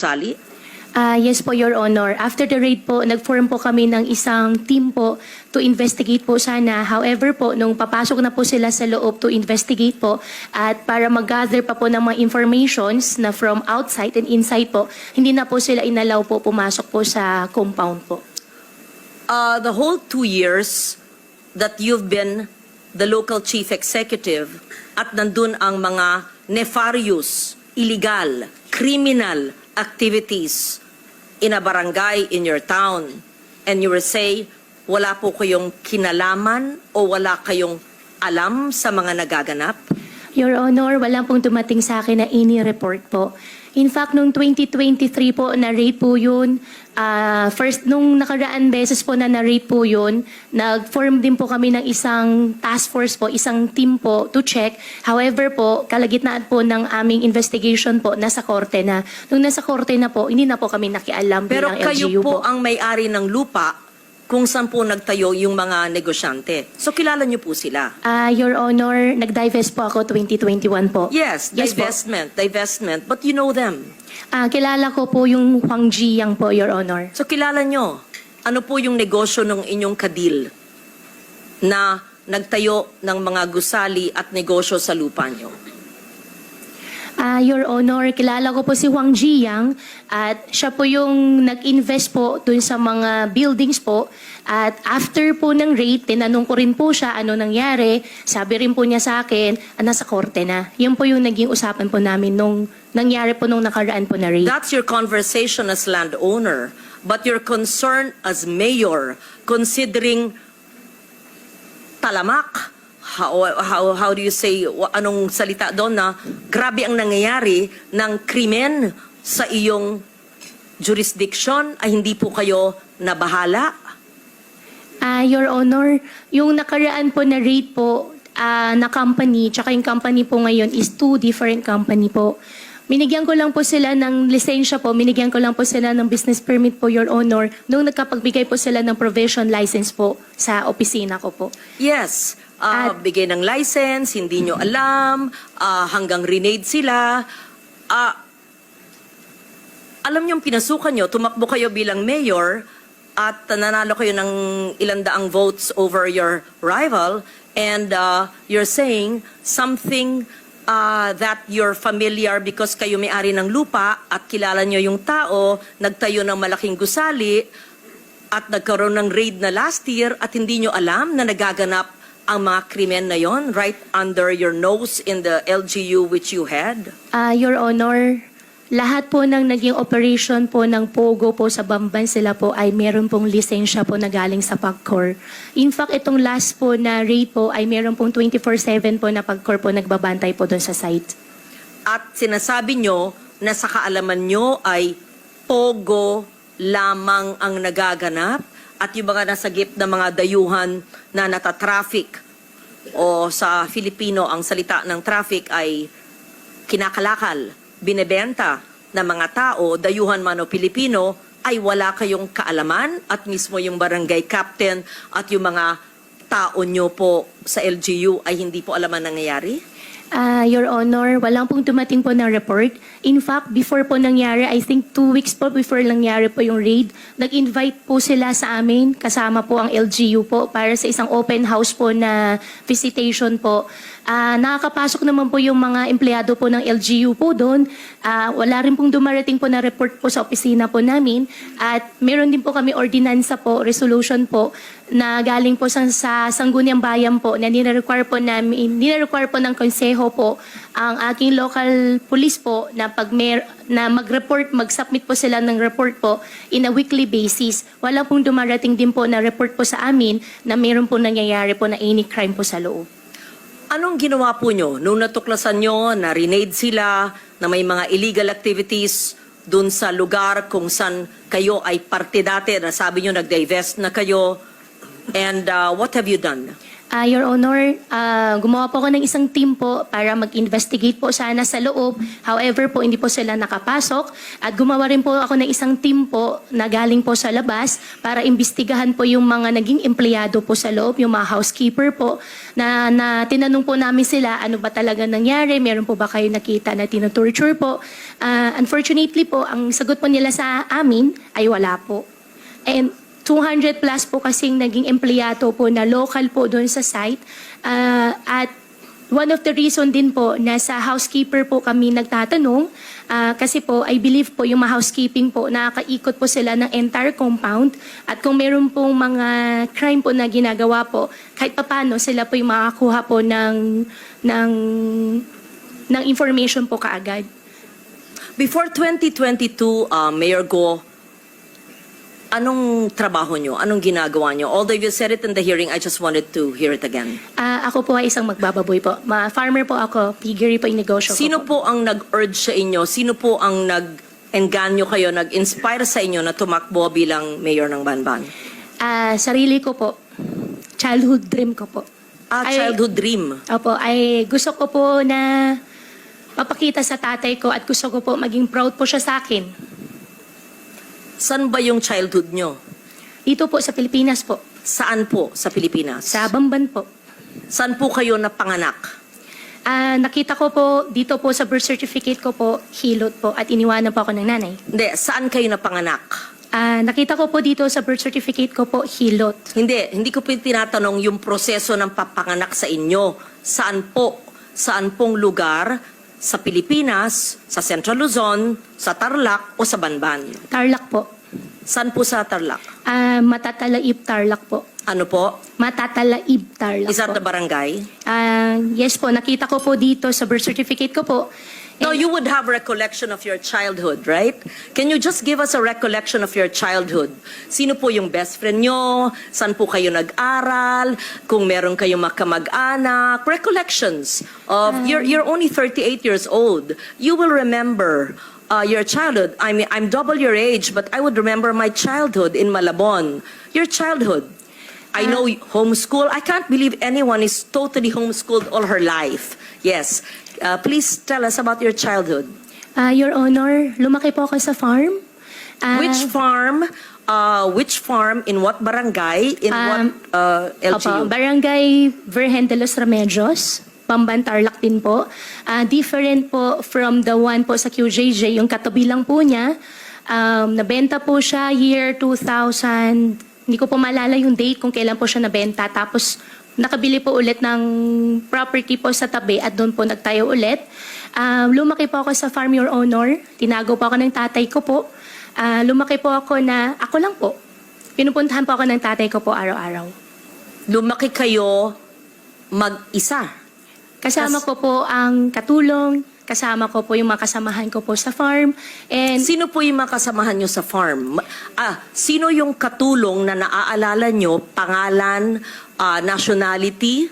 gusali? Yes po, Your Honor. After the raid po, nag-form po kami ng isang team po to investigate po sana. However po, nung papasok na po sila sa loob to investigate po at para mag-gather pa po ng mga informations na from outside and inside po, hindi na po sila inalaw po pumasok po sa compound po. The whole 2 years that you've been the local chief executive at nandun ang mga nefarious, illegal, criminal activities in a barangay in your town, and you will say, wala po kayong kinalaman o wala kayong alam sa mga nagaganap? Your Honor, wala pong dumating sa akin na any report po. In fact, noong 2023 po, na-rate po yun. First, nung nakaraan beses po na na-rate po yun, nag-form din po kami ng isang task force po, isang team po to check. However po, kalagitnaan po ng aming investigation po, nasa korte na. Nung nasa korte na po, hindi na po kami nakialam Pero bilang kayo LGU po ang may-ari ng lupa kung saan po nagtayo yung mga negosyante. So kilala niyo po sila? Your Honor, nag-divest po ako 2021 po. Yes, Yes po. divestment, but you know them. Kilala ko po yung Huang Jiyang po, Your Honor. So kilala nyo, ano po yung negosyo ng inyong kadil na nagtayo ng mga gusali at negosyo sa lupa nyo? Your Honor, kilala ko po si Huang Jiyang at siya po yung nag-invest po dun sa mga buildings po. At after po ng raid, tinanong ko rin po siya ano nangyari. Sabi rin po niya sa akin, nasa korte na. Yun po yung naging usapan po namin nung nangyari po nung nakaraan po na raid. That's your conversation as landowner, but your concern as mayor, considering talamak, how do you say, anong salita doon na grabe ang nangyayari ng krimen sa iyong jurisdiction ay hindi po kayo nabahala? Your Honor, yung nakaraan po na raid po na company, tsaka yung company po ngayon is 2 different company po. Minigyan ko lang po sila ng lisensya po, minigyan ko lang po sila ng business permit po, Your Honor, nung nagkapagbigay po sila ng provision license po sa opisina ko po. Yes, bigay ng license, hindi nyo alam, hanggang renade sila. Alam nyo, pinasukan nyo, tumakbo kayo bilang mayor at nanalo kayo ng ilang daang votes over your rival, and you're saying something that you're familiar because kayo may-ari ng lupa at kilala nyo yung tao, nagtayo ng malaking gusali at nagkaroon ng raid na last year at hindi nyo alam na nagaganap ang mga krimen na yon right under your nose in the LGU which you had? Your Honor, lahat po ng naging operation po ng Pogo po sa Bamban sila po ay meron pong lisensya po na galing sa PAGCOR. In fact, itong last po na raid po ay meron pong 24/7 po na PAGCOR po nagbabantay po doon sa site. At sinasabi nyo na sa kaalaman nyo ay Pogo lamang ang nagaganap at yung mga nasagip na mga dayuhan na natatraffic o sa Filipino ang salita ng traffic ay kinakalakal, binebenta ng mga tao, dayuhan man o Pilipino, ay wala kayong kaalaman at mismo yung barangay captain at yung mga tao nyo po sa LGU ay hindi po alam ang nangyayari? Your Honor, walang pong dumating po ng report. In fact, before po nangyari, I think 2 weeks po before nangyari po yung raid, nag-invite po sila sa amin, kasama po ang LGU po, para sa isang open house po na visitation po. Nakakapasok naman po yung mga empleyado po ng LGU po doon. Wala rin pong dumarating po na report po sa opisina po namin. At meron din po kami ordinansa po, resolution po, na galing po sa Sangguniang Bayan po, na nire-require po ng konseho po ang aking local police po na na mag-report, mag-submit po sila ng report po in a weekly basis. Wala pong dumarating din po na report po sa amin na meron po nangyayari po na any crime po sa loob. Anong ginawa po nyo nung natuklasan nyo na renade sila, na may mga illegal activities dun sa lugar kung saan kayo ay parte dati, na sabi nyo nag-divest na kayo, and what have you done? Your Honor, gumawa po ako ng isang team po para mag-investigate po sana sa loob. However po, hindi po sila nakapasok. At gumawa rin po ako ng isang team po na galing po sa labas para imbestigahan po yung mga naging empleyado po sa loob, yung mga housekeeper po, na tinanong po namin sila, ano ba talaga nangyari? Meron po ba kayo nakita na tinotorture po? Unfortunately po, ang sagot po nila sa amin ay wala po. And 200 plus po kasing naging empleyado po na local po doon sa site. At one of the reason din po na sa housekeeper po kami nagtatanong kasi po I believe po yung mga housekeeping po nakakaikot po sila ng entire compound at kung meron pong mga crime po na ginagawa po kahit papano sila po yung makakuha po ng information po kaagad. Before 2022, Mayor Go, anong trabaho nyo? Anong ginagawa nyo? Although you said it in the hearing, I just wanted to hear it again. Ako po ay isang magbababoy po. Farmer po ako, piggery po yung negosyo ko Sino po ang nag-urge sa inyo? Sino po ang nag-engganyo kayo, nag-inspire sa inyo na tumakbo bilang mayor ng Banban? Sarili ko po. Childhood dream ko po. Childhood dream. Opo, ay gusto ko po na papakita sa tatay ko at gusto ko po maging proud po siya sa akin. Saan ba yung childhood nyo? Dito po sa Pilipinas po. Saan po sa Pilipinas? Sa Bamban po. Saan po kayo napanganak? Nakita ko po dito po sa birth certificate ko po, Hilot po at iniwanan po ako ng nanay. Hindi, saan kayo napanganak? Nakita ko po dito sa birth certificate ko po, Hilot. Hindi ko po tinatanong yung proseso ng papanganak sa inyo. Saan po? Saan pong lugar? Sa Pilipinas, sa Central Luzon, sa Tarlac o sa Banban? Tarlac po. Saan po sa Tarlac? Matatalaib Tarlac po. Ano po? Matatalaib Tarlac Is that po. the barangay? Yes po, nakita ko po dito sa birth certificate ko po. No, you would have recollection of your childhood, right? Can you just give us a recollection of your childhood? Sino po yung best friend nyo? Saan po kayo nag-aral? Kung meron kayong makamag-anak? Recollections of, you're only 38 years old. You will remember your childhood. I mean, I'm double your age, but I would remember my childhood in Malabon. Your childhood. I know homeschool. I can't believe anyone is totally homeschooled all her life. Yes. Please tell us about your childhood. Your Honor, lumaki po ako sa farm. Which farm? Which farm? In what barangay? In what LGU? Opo, Barangay Virgen de los Remedios, Bamban, Tarlac din po. Different po from the one po sa QJJ, yung katabi lang po niya. Nabenta po siya year 2000, hindi ko po maalala yung date kung kailan po siya nabenta. Tapos nakabili po ulit ng property po sa tabi at doon po nagtayo ulit. Lumaki po ako sa farm, Your Honor. Tinago po ako ng tatay ko po. Lumaki po ako na, ako lang po. Pinupuntahan po ako ng tatay ko po araw-araw. Lumaki kayo mag-isa? Kasama ko po ang katulong, kasama ko po yung mga kasamahan ko po sa farm. And Sino po yung mga kasamahan nyo sa farm? Sino yung katulong na naaalala nyo, pangalan, nationality,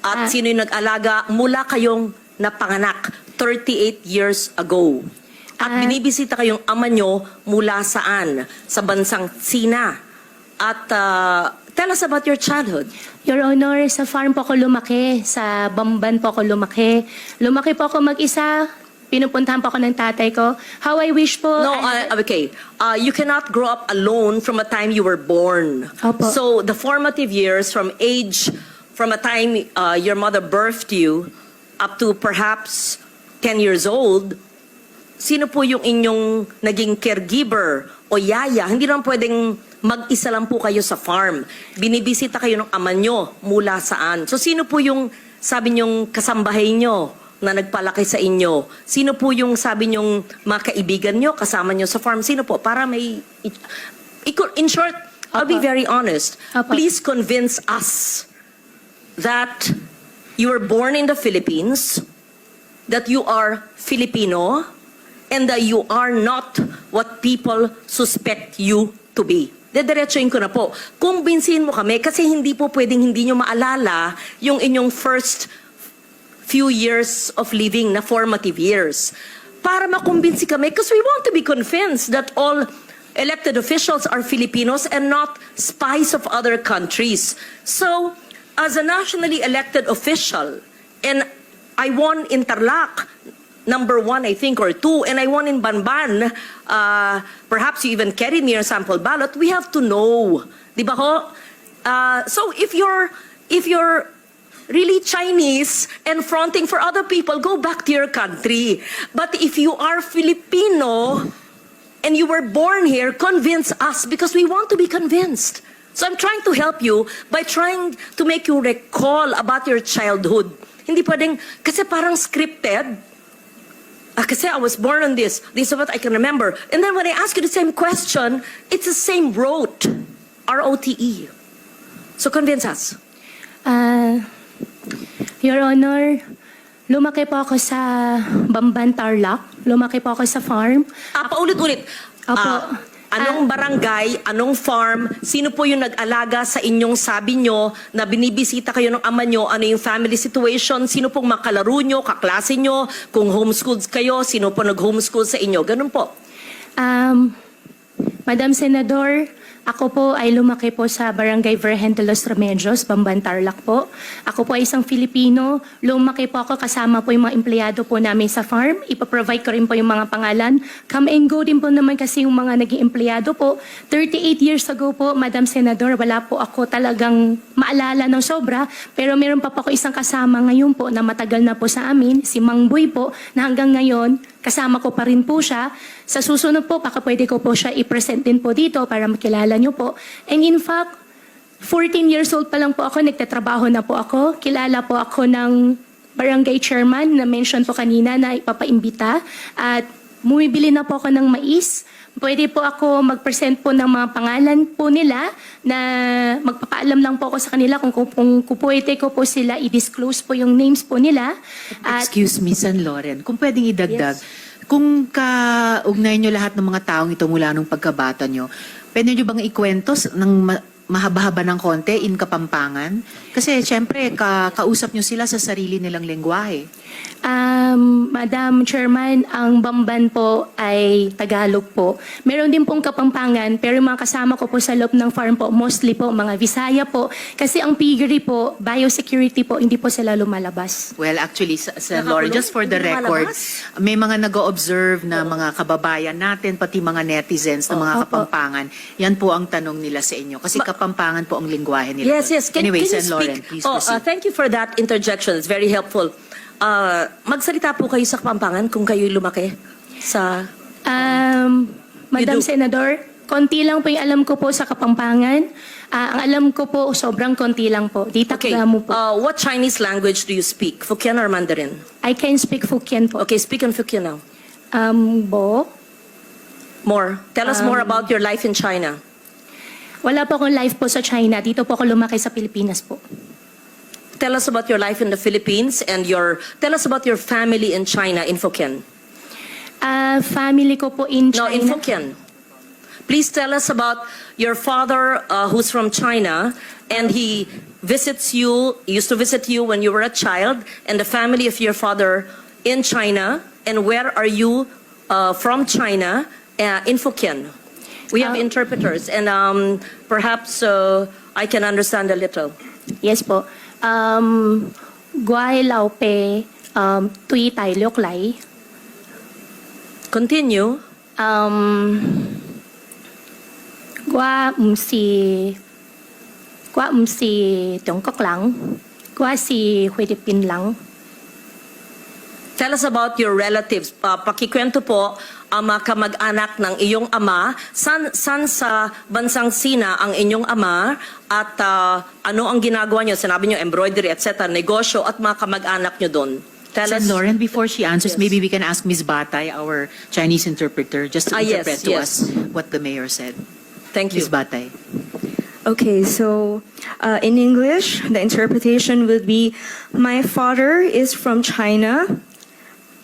at sino yung nag-alaga mula kayong napanganak 38 years ago? At binibisita kayong ama nyo mula saan? Sa bansang Sina. At tell us about your childhood. Your Honor, sa farm po ako lumaki, sa Bamban po ako lumaki. Lumaki po ako mag-isa, pinupuntahan po ako ng tatay ko. How I wish po... No, okay. You cannot grow up alone from a time you were born. Opo. So the formative years from a time your mother birthed you up to perhaps 10 years old, sino po yung inyong naging caregiver o yaya? Hindi naman pwedeng mag-isa lang po kayo sa farm. Binibisita kayo ng ama nyo mula saan? So sino po yung sabi nyong kasambahay nyo na nagpalaki sa inyo? Sino po yung sabi nyong mga kaibigan nyo, kasama nyo sa farm? Sino po? Para may... In short, I'll be Opo. very honest. Opo. Please convince us that you were born in the Philippines, that you are Filipino, and that you are not what people suspect you to be. Dediretsuin ko na po. Kumbinsihin mo kami kasi hindi po pwedeng hindi nyo maalala yung inyong first few years of living na formative years. Para makumbinsi kami because we want to be convinced that all elected officials are Filipinos and not spies of other countries. So, as a nationally elected official, and I won in Tarlac, number 1, I think, or 2, and I won in Banban, perhaps you even carried me a sample ballot, we have to know. Di ba ho? So if you're really Chinese and fronting for other people, go back to your country. But if you are Filipino and you were born here, convince us because we want to be convinced. So I'm trying to help you by trying to make you recall about your childhood. Hindi pwedeng, kasi parang scripted. Kasi I was born on this. This is what I can remember. And then when I ask you the same question, it's the same rote. R-O-T-E. So convince us. Your Honor, lumaki po ako sa Bamban, Tarlac. Lumaki po ako sa farm. Paulit-ulit. Opo. Anong barangay, anong farm, sino po yung nag-alaga sa inyong sabi nyo na binibisita kayo ng ama nyo, ano yung family situation, sino pong makalaro nyo, kaklase nyo, kung homeschooled kayo, sino po nag-homeschool sa inyo, ganun po. Madam Senador, ako po ay lumaki po sa Barangay Virgen de los Remedios, Bamban, Tarlac po. Ako po ay isang Filipino. Lumaki po ako kasama po yung mga empleyado po namin sa farm. Ipaprovide ko rin po yung mga pangalan. Come and go din po naman kasi yung mga naging empleyado po. 38 years ago po, Madam Senador, wala po ako talagang maalala ng sobra. Pero meron pa po ako isang kasama ngayon po na matagal na po sa amin, si Mang Boy po, na hanggang ngayon, kasama ko pa rin po siya. Sa susunod po, baka pwede ko po siya i-present din po dito para makilala niyo po. And in fact, 14 years old pa lang po ako, nagtatrabaho na po ako. Kilala po ako ng barangay chairman na mention po kanina na ipapaimbita. At bumibili na po ako ng mais. Pwede po ako mag-present po ng mga pangalan po nila na magpapaalam lang po ako sa kanila kung pwede ko po sila i-disclose po yung names po nila. At Excuse me, San Loren, kung pwedeng idagdag, kung kaugnay nyo lahat ng mga taong ito mula nung pagkabata nyo, pwede nyo bang ikwento ng mahaba-haba ng konti in Kapampangan? Kasi syempre, kausap nyo sila sa sarili nilang lengguwahe. Madam Chairman, ang Bamban po ay Tagalog po. Meron din pong Kapampangan, pero yung mga kasama ko po sa loob ng farm po, mostly po mga Visaya po. Kasi ang piggery po, biosecurity po, hindi po sila lumalabas. Well, actually, San Loren, just for the Hindi record, lumalabas? may mga nag-o-observe na mga kababayan natin, pati mga netizens na mga Opo. Kapampangan. Yan po ang tanong nila sa inyo. Kasi Kapampangan po ang lengguwahe nila. Yes, yes. Anyway, can you San Loren, speak? please Oh, proceed. thank you for that interjection. It's very helpful. Magsalita po kayo sa Kapampangan kung kayo lumaki sa... Madam do. Senador, konti lang po yung alam ko po sa Kapampangan. Ang alam ko po, sobrang konti lang po. Di Okay. takda mo po. What Chinese language do you speak? Hokkien or Mandarin? I can speak Hokkien po. Okay, speak in Hokkien now. Bo, More. Tell us more about your life in China. wala po akong life po sa China. Dito po ako lumaki sa Pilipinas po. Tell us about your life in the Philippines and tell us about your family in China in Hokkien. Family ko po in No, China. in Hokkien. Please tell us about your father who's from China and he used to visit you when you were a child, and the family of your father in China, and where are you from China in Hokkien. We have interpreters and perhaps I can understand a little. Yes po. Guay lao pe, tui tai liok lai. Continue. Gua si Tiongkok lang. Gua si Philippine lang. Tell us about your relatives. Pakikwento po ang mga kamag-anak ng iyong ama. San sa bansang Sina ang inyong ama at ano ang ginagawa niyo? Sinabi niyo embroidery, etc. Negosyo at mga kamag-anak niyo doon. Tell San us. Loren, before she answers, Yes. maybe we can ask Ms. Batay, our Chinese interpreter, just to Yes, interpret to yes. us what the mayor said. Thank you. Ms. Batay. Okay, so in English, the interpretation would be, my father is from China.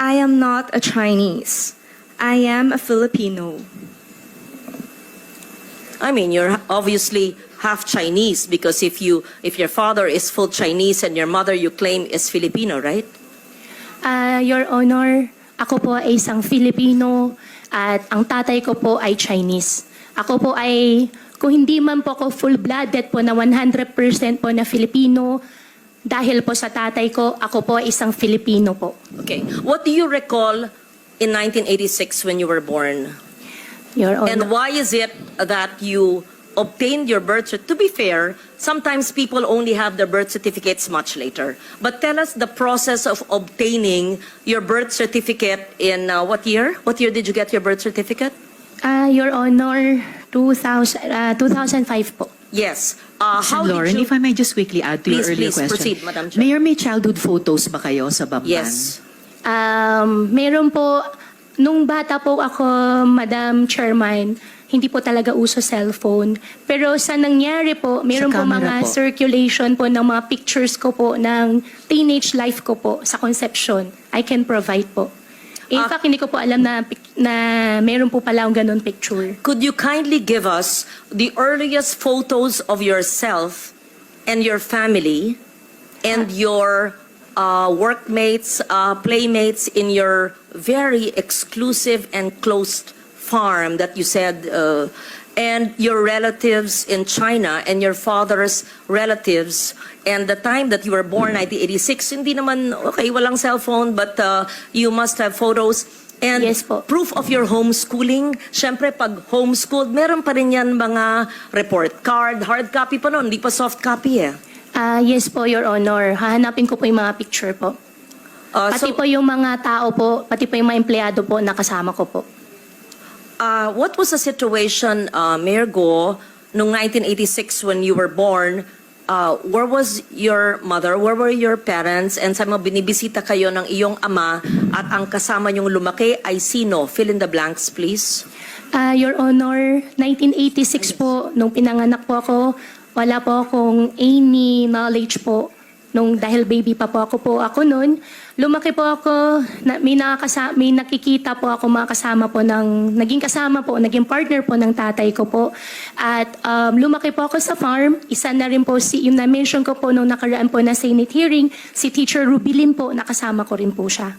I am not a Chinese. I am a Filipino. I mean, you're obviously half Chinese because if your father is full Chinese and your mother you claim is Filipino, right? Your Honor, ako po ay isang Filipino at ang tatay ko po ay Chinese. Ako po ay Kung hindi man po ako full-blooded po na 100% po na Filipino, dahil po sa tatay ko, ako po ay isang Filipino po. Okay. What do you recall in 1986 when you were born? Your Honor. And why is it that you obtained your birth certificate? To be fair, sometimes people only have their birth certificates much later. But tell us the process of obtaining your birth certificate in what year? What year did you get your birth certificate? Your Honor, 2005 po. Yes. How Lauren, if I may just quickly add to your Please, earlier please, question. proceed, Madam Chair. Mayor, may childhood photos ba kayo sa Bamban? Yes. Meron po, nung bata po ako, Madam Chairman, hindi po talaga uso cellphone. Pero sa nangyari po, meron po camera mga po. circulation po ng mga pictures ko po ng teenage life ko po sa conception. I can provide po. In fact, hindi ko po alam na meron po pala akong ganun picture. Could you kindly give us the earliest photos of yourself and your family and your workmates, playmates in your very exclusive and closed farm that you said, and your relatives in China and your father's relatives, and the time that you were born, 1986, hindi naman, okay, walang cellphone, but you must have photos. And Yes po. proof of your homeschooling. Siyempre, pag homeschooled, meron pa rin yan mga report card, hard copy pa noon, hindi pa soft copy eh. Yes po, Your Honor. Hahanapin ko po yung mga picture po. Pati So, po yung mga tao po, pati po yung mga empleyado po na kasama ko po. what was the situation, Mayor Go, noong 1986 when you were born? Where was your mother? Where were your parents? And sa mga binibisita kayo ng iyong ama at ang kasama niyong lumaki ay sino? Fill in the blanks, please. Your Honor, 1986 po, nung pinanganak po ako, wala po akong any knowledge po. Dahil baby pa po ako noon, lumaki po ako, may nakikita po ako mga kasama po naging kasama po, naging partner po ng tatay ko po. At lumaki po ako sa farm, isa na rin po yung na-mention ko po nung nakaraan po na Senate hearing, si Teacher Rubilin po, nakasama ko rin po siya.